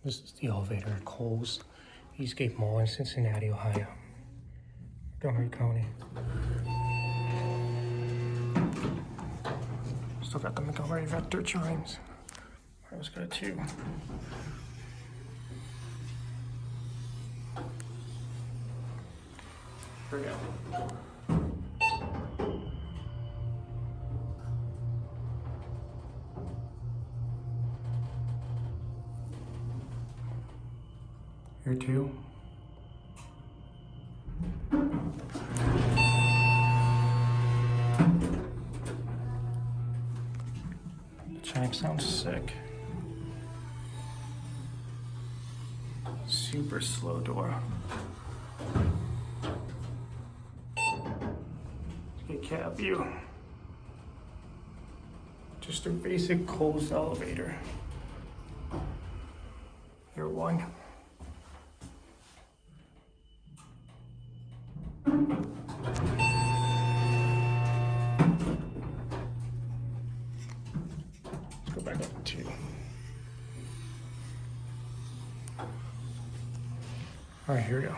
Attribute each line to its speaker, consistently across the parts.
Speaker 1: This is the elevator at Kohl's, EastGate Mall in Cincinnati, Ohio. Montgomery, KONE. Still got the Montgomery vector chimes. I was good too. Here we go. Here too. The chime sounds sick. Super slow door. Get cab view. Just a basic Kohl's elevator. Here one. Let's go back up to two. All right, here we go.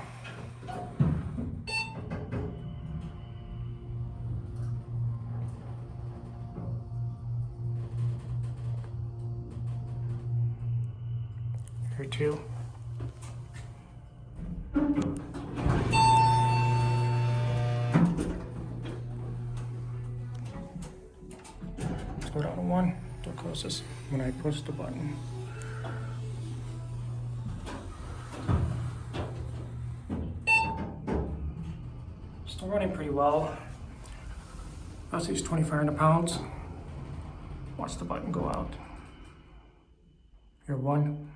Speaker 1: Here two. Let's go down to one. Don't close this when I push the button. Still running pretty well. About 2,500 pounds. Watch the button go out. Here one.